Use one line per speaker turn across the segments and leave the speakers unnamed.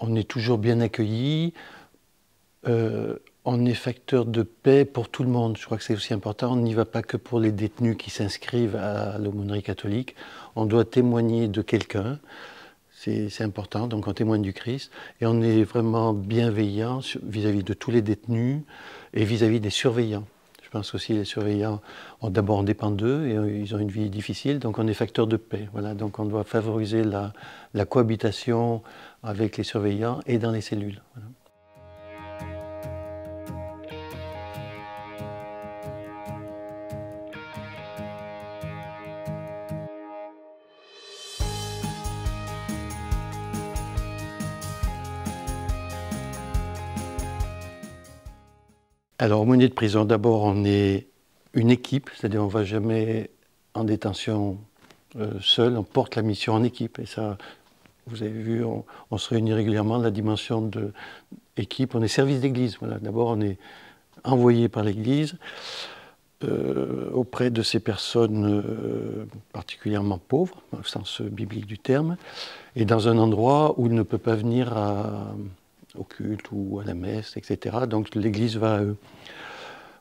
on est toujours bien accueillis. On est facteur de paix pour tout le monde. Je crois que c'est aussi important. On n'y va pas que pour les détenus qui s'inscrivent à l'aumônerie catholique. On doit témoigner de quelqu'un. C'est important, donc on témoigne du Christ. Et on est vraiment bienveillant vis-à-vis de tous les détenus et vis-à-vis des surveillants. Je pense aussi que les surveillants, d'abord on dépend d'eux et ils ont une vie difficile, donc on est facteur de paix. Voilà, donc on doit favoriser la cohabitation avec les surveillants et dans les cellules. Voilà. Alors, aumônier de prison, d'abord, on est une équipe, c'est-à-dire on ne va jamais en détention seul, on porte la mission en équipe. Et ça, vous avez vu, on se réunit régulièrement, la dimension de équipe. On est service d'église, voilà. D'abord, on est envoyé par l'église auprès de ces personnes particulièrement pauvres, au sens biblique du terme, et dans un endroit où il ne peut pas venir au culte ou à la messe, etc. Donc l'Église va à eux.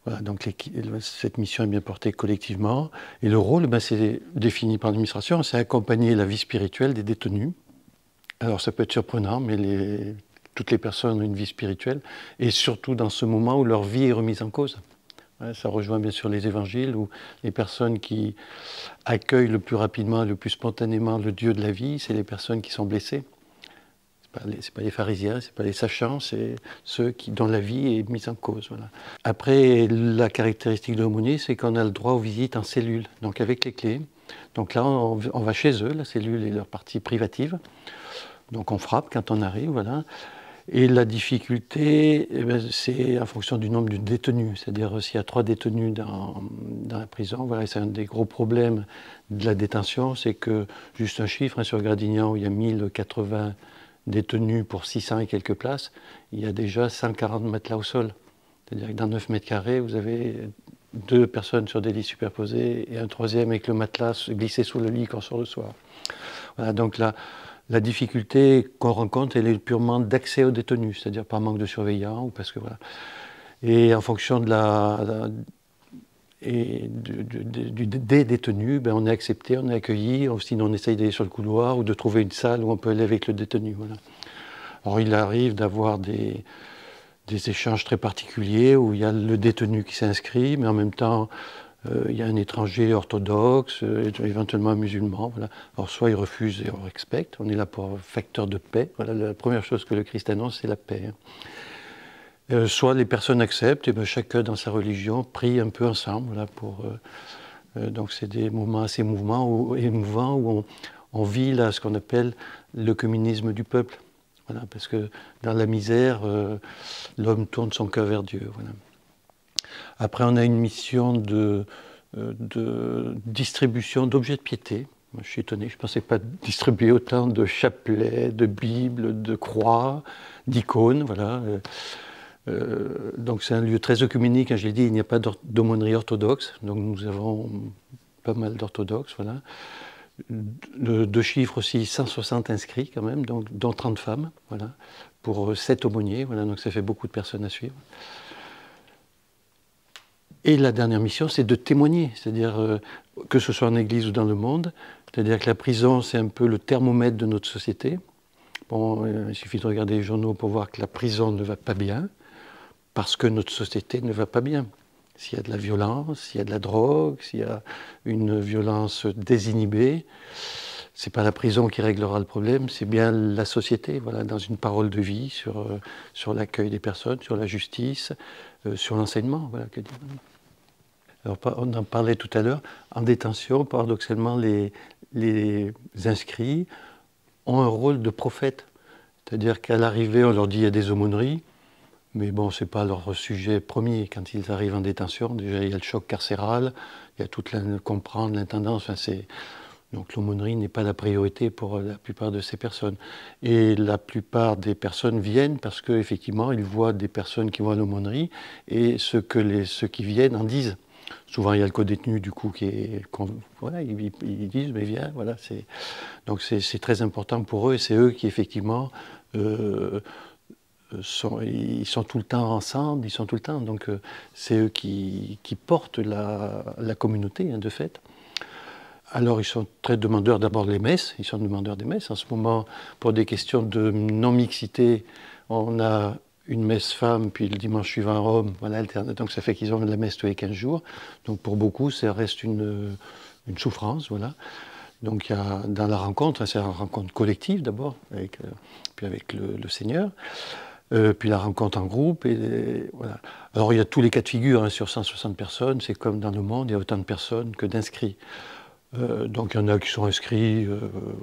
Voilà, donc cette mission est bien portée collectivement. Et le rôle, c'est défini par l'administration, c'est accompagner la vie spirituelle des détenus. Alors ça peut être surprenant, mais toutes les personnes ont une vie spirituelle, et surtout dans ce moment où leur vie est remise en cause. Ouais, ça rejoint bien sûr les évangiles, où les personnes qui accueillent le plus rapidement, le plus spontanément le Dieu de la vie, c'est les personnes qui sont blessées. C'est pas les pharisiens, c'est pas les sachants, c'est ceux dont la vie est mise en cause. Voilà. Après, la caractéristique de l'aumônier, c'est qu'on a le droit aux visites en cellule, donc avec les clés. Donc là, on va chez eux, la cellule est leur partie privative. Donc on frappe quand on arrive, voilà. Et la difficulté, c'est en fonction du nombre de détenus. C'est-à-dire s'il y a 3 détenus dans la prison, voilà, c'est un des gros problèmes de la détention, c'est que, juste un chiffre, sur Gradignan, où il y a 1080 détenus pour 600 et quelques places, il y a déjà 140 matelas au sol. C'est-à-dire que dans 9 mètres carrés, vous avez 2 personnes sur des lits superposés et un troisième avec le matelas glissé sous le lit quand on sort le soir. Voilà, donc la difficulté qu'on rencontre, elle est purement d'accès aux détenus, c'est-à-dire par manque de surveillants, ou parce que voilà. Et en fonction des détenus, on est accepté, on est accueilli, sinon on essaye d'aller sur le couloir ou de trouver une salle où on peut aller avec le détenu. Voilà. Alors il arrive d'avoir des échanges très particuliers où il y a le détenu qui s'inscrit, mais en même temps il y a un étranger orthodoxe, éventuellement un musulman. Voilà. Alors soit il refuse et on respecte, on est là pour facteur de paix. Voilà, la première chose que le Christ annonce, c'est la paix. Soit les personnes acceptent, et chacun dans sa religion prie un peu ensemble. Voilà, donc c'est des moments assez émouvants où on vit là ce qu'on appelle le communisme du peuple. Voilà, parce que dans la misère, l'homme tourne son cœur vers Dieu. Voilà. Après, on a une mission de distribution d'objets de piété. Moi, je suis étonné, je ne pensais pas distribuer autant de chapelets, de bibles, de croix, d'icônes. Voilà. Donc c'est un lieu très œcuménique, je l'ai dit, il n'y a pas d'aumônerie orthodoxe, donc nous avons pas mal d'orthodoxes, voilà. De chiffres aussi, 160 inscrits quand même, donc, dont 30 femmes, voilà, pour 7 aumôniers, voilà, donc ça fait beaucoup de personnes à suivre. Et la dernière mission, c'est de témoigner, c'est-à-dire que ce soit en Église ou dans le monde, c'est-à-dire que la prison, c'est un peu le thermomètre de notre société. Bon, il suffit de regarder les journaux pour voir que la prison ne va pas bien, parce que notre société ne va pas bien. S'il y a de la violence, s'il y a de la drogue, s'il y a une violence désinhibée, ce n'est pas la prison qui réglera le problème, c'est bien la société, voilà, dans une parole de vie sur l'accueil des personnes, sur la justice, sur l'enseignement. Voilà, alors, on en parlait tout à l'heure, en détention, paradoxalement, les inscrits ont un rôle de prophète. C'est-à-dire qu'à l'arrivée, on leur dit il y a des aumôneries, mais bon, ce n'est pas leur sujet premier. Quand ils arrivent en détention, déjà il y a le choc carcéral, il y a toute comprendre l'intendance. Enfin, donc l'aumônerie n'est pas la priorité pour la plupart de ces personnes. Et la plupart des personnes viennent parce qu'effectivement, ils voient des personnes qui vont à l'aumônerie et ceux qui viennent en disent. Souvent, il y a le co-détenu, du coup, voilà, ils disent, mais viens, voilà. Donc, c'est très important pour eux, et c'est eux qui, effectivement, ils sont tout le temps ensemble, ils sont tout le temps, donc c'est eux qui portent la communauté, hein, de fait. Alors ils sont très demandeurs d'abord des messes, ils sont demandeurs des messes. En ce moment, pour des questions de non-mixité, on a une messe femme, puis le dimanche suivant Rome, voilà, alterne. Donc ça fait qu'ils ont la messe tous les 15 jours. Donc pour beaucoup, ça reste une souffrance, voilà. Donc il y a, dans la rencontre, c'est une rencontre collective d'abord, puis avec le Seigneur. Puis la rencontre en groupe, et voilà. Alors il y a tous les cas de figure, hein, sur 160 personnes, c'est comme dans le monde, il y a autant de personnes que d'inscrits. Donc il y en a qui sont inscrits,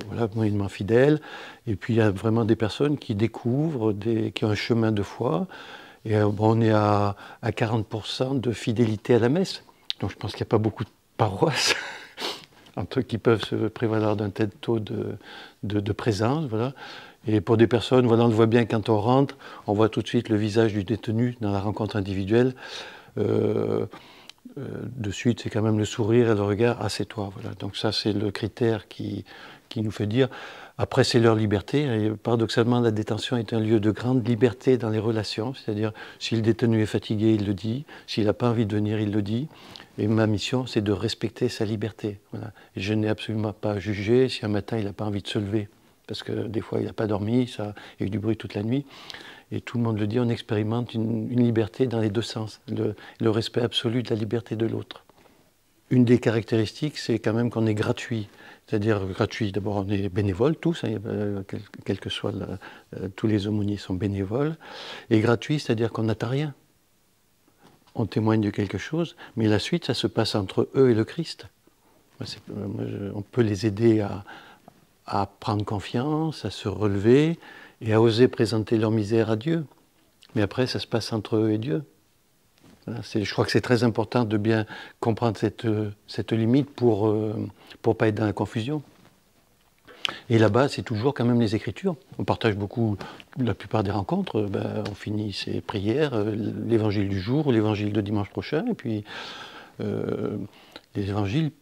voilà, moyennement fidèles, et puis il y a vraiment des personnes qui découvrent, qui ont un chemin de foi, et bon, on est à 40% de fidélité à la messe, donc je pense qu'il n'y a pas beaucoup de paroisses entre qui peuvent se prévaloir d'un tel taux de présence, voilà. Et pour des personnes, voilà, on le voit bien quand on rentre, on voit tout de suite le visage du détenu dans la rencontre individuelle. De suite, c'est quand même le sourire et le regard, ah c'est toi, voilà. Donc ça, c'est le critère qui nous fait dire. Après, c'est leur liberté. Et paradoxalement, la détention est un lieu de grande liberté dans les relations, c'est-à-dire si le détenu est fatigué, il le dit, s'il n'a pas envie de venir, il le dit. Et ma mission, c'est de respecter sa liberté. Voilà. Et je n'ai absolument pas à juger si un matin, il n'a pas envie de se lever, parce que des fois, il n'a pas dormi, il y a eu du bruit toute la nuit. Et tout le monde le dit, on expérimente une liberté dans les deux sens, le respect absolu de la liberté de l'autre. Une des caractéristiques, c'est quand même qu'on est gratuit. C'est-à-dire gratuit, d'abord on est bénévole tous, hein, quel que soit tous les aumôniers sont bénévoles. Et gratuit, c'est-à-dire qu'on n'attend rien. On témoigne de quelque chose, mais la suite, ça se passe entre eux et le Christ. On peut les aider à prendre confiance, à se relever et à oser présenter leur misère à Dieu. Mais après, ça se passe entre eux et Dieu. Voilà, je crois que c'est très important de bien comprendre cette limite pour pas être dans la confusion. Et là-bas, c'est toujours quand même les Écritures. On partage beaucoup, la plupart des rencontres, on finit ces prières, l'évangile du jour ou l'évangile de dimanche prochain, et puis les évangiles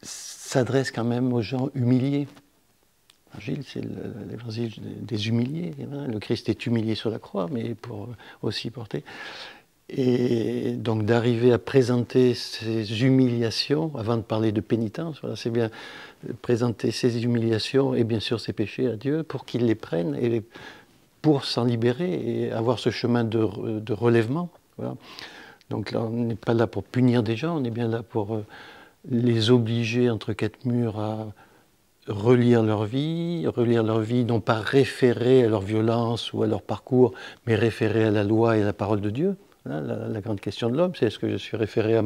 s'adressent quand même aux gens humiliés. L'évangile, c'est l'évangile des humiliés. Hein. Le Christ est humilié sur la croix, mais pour aussi porter. Et donc d'arriver à présenter ces humiliations, avant de parler de pénitence, voilà, c'est bien présenter ces humiliations et bien sûr ces péchés à Dieu pour qu'il les prenne et pour s'en libérer et avoir ce chemin de relèvement. Voilà. Donc là, on n'est pas là pour punir des gens, on est bien là pour les obliger entre quatre murs à relire leur vie, non pas référer à leur violence ou à leur parcours, mais référer à la loi et à la parole de Dieu. Voilà, la grande question de l'homme, c'est est-ce que je suis référé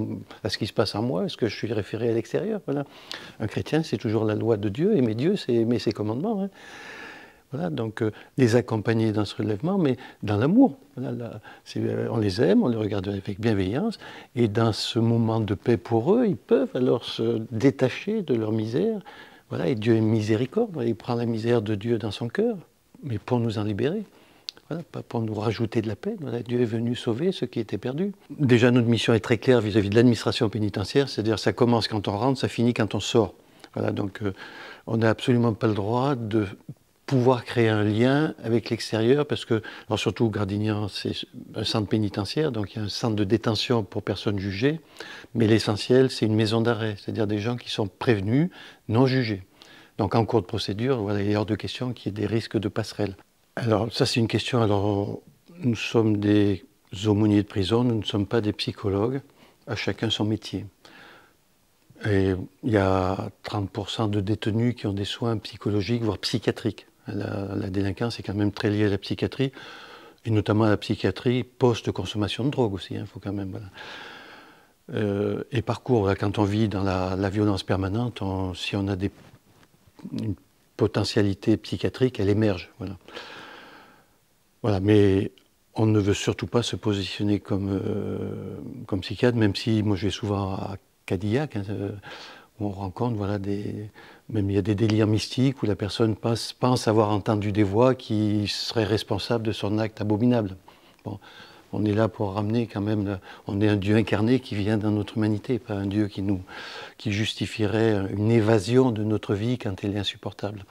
à ce qui se passe en moi, est-ce que je suis référé à l'extérieur, voilà. Un chrétien, c'est toujours la loi de Dieu, aimer Dieu, c'est aimer ses commandements. Hein. Voilà, donc les accompagner dans ce relèvement, mais dans l'amour. Voilà, on les aime, on les regarde avec bienveillance, et dans ce moment de paix pour eux, ils peuvent alors se détacher de leur misère. Voilà, et Dieu est miséricorde, il prend la misère de Dieu dans son cœur, mais pour nous en libérer. Voilà, pas pour nous rajouter de la peine. Voilà, Dieu est venu sauver ceux qui étaient perdus. Déjà, notre mission est très claire vis-à-vis de l'administration pénitentiaire, c'est-à-dire ça commence quand on rentre, ça finit quand on sort. Voilà, donc on n'a absolument pas le droit de pouvoir créer un lien avec l'extérieur, parce que, alors surtout Gradignan, c'est un centre pénitentiaire, donc il y a un centre de détention pour personnes jugées, mais l'essentiel, c'est une maison d'arrêt, c'est-à-dire des gens qui sont prévenus, non jugés. Donc en cours de procédure, voilà, il est hors de question qu'il y ait des risques de passerelle. Alors ça c'est une question, alors nous sommes des aumôniers de prison, nous ne sommes pas des psychologues, à chacun son métier. Et il y a 30% de détenus qui ont des soins psychologiques, voire psychiatriques. La délinquance est quand même très liée à la psychiatrie, et notamment à la psychiatrie post-consommation de drogue aussi, il faut quand même... Voilà. Et parcours, là, quand on vit dans la violence permanente, si on a une potentialité psychiatrique, elle émerge. Voilà. Voilà, mais on ne veut surtout pas se positionner comme psychiatre, même si moi je vais souvent à Cadillac, hein, où on rencontre, voilà, même il y a des délires mystiques où la personne pense avoir entendu des voix qui seraient responsables de son acte abominable. Bon, on est là pour ramener quand même, on est un Dieu incarné qui vient dans notre humanité, pas un Dieu qui justifierait une évasion de notre vie quand elle est insupportable.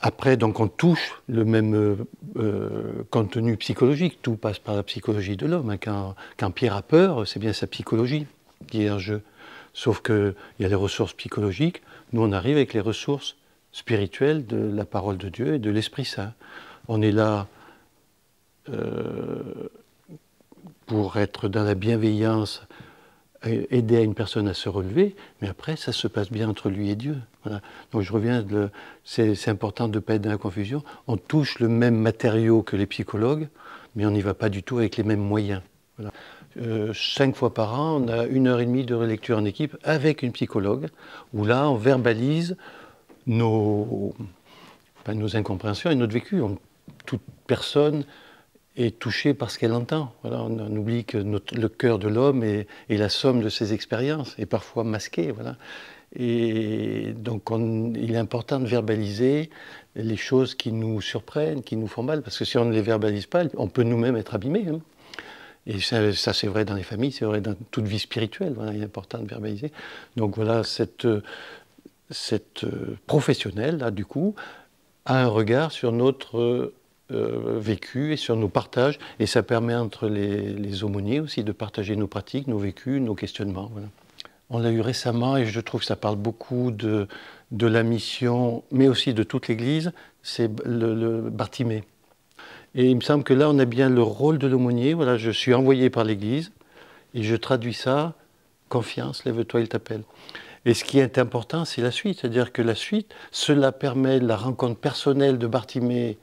Après, donc, on touche le même contenu psychologique. Tout passe par la psychologie de l'homme. Quand Pierre a peur, c'est bien sa psychologie qui est en jeu. Sauf qu'il y a les ressources psychologiques. Nous, on arrive avec les ressources spirituelles de la parole de Dieu et de l'Esprit Saint. On est là pour être dans la bienveillance, aider à une personne à se relever, mais après, ça se passe bien entre lui et Dieu. Voilà. Donc je reviens, c'est important de ne pas être dans la confusion. On touche le même matériau que les psychologues, mais on n'y va pas du tout avec les mêmes moyens. Voilà. 5 fois par an, on a 1h30 de relecture en équipe avec une psychologue, où là, on verbalise nos incompréhensions et notre vécu. Toute personne est touchée par ce qu'elle entend. Voilà, on oublie que le cœur de l'homme est la somme de ses expériences, et parfois masqué. Voilà. Et donc il est important de verbaliser les choses qui nous surprennent, qui nous font mal, parce que si on ne les verbalise pas, on peut nous-mêmes être abîmés. Hein. Et ça c'est vrai dans les familles, c'est vrai dans toute vie spirituelle. Voilà, il est important de verbaliser. Donc voilà, cette professionnelle, là, du coup, a un regard sur notre vécu et sur nos partages, et ça permet entre les aumôniers aussi de partager nos pratiques, nos vécus, nos questionnements. Voilà. On l'a eu récemment et je trouve que ça parle beaucoup de la mission, mais aussi de toute l'Église, c'est le Bartimée. Et il me semble que là, on a bien le rôle de l'aumônier. Voilà, je suis envoyé par l'Église et je traduis ça, confiance, lève-toi, il t'appelle. Et ce qui est important, c'est la suite. C'est-à-dire que la suite, cela permet la rencontre personnelle de Bartimée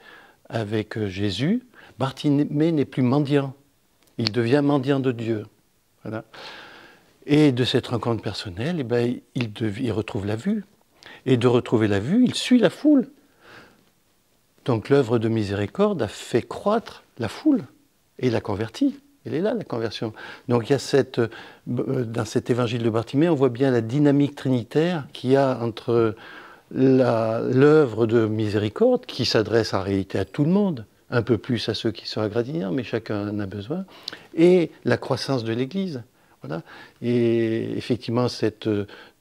avec Jésus. Bartimée n'est plus mendiant. Il devient mendiant de Dieu. Voilà. Et de cette rencontre personnelle, eh ben, il retrouve la vue. Et de retrouver la vue, il suit la foule. Donc l'œuvre de miséricorde a fait croître la foule et l'a convertie. Elle est là, la conversion. Donc il y a dans cet évangile de Bartimée, on voit bien la dynamique trinitaire qu'il y a entre l'œuvre de miséricorde, qui s'adresse en réalité à tout le monde, un peu plus à ceux qui sont à Gradignan, mais chacun en a besoin, et la croissance de l'Église. Voilà. Et effectivement, cette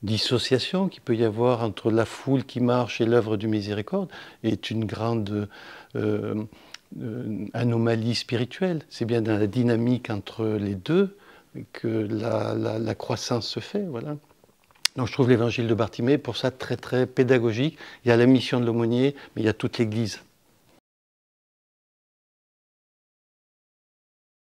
dissociation qu'il peut y avoir entre la foule qui marche et l'œuvre du miséricorde est une grande anomalie spirituelle. C'est bien dans la dynamique entre les deux que la croissance se fait. Voilà. Donc je trouve l'évangile de Bartimée pour ça très très pédagogique. Il y a la mission de l'aumônier, mais il y a toute l'Église.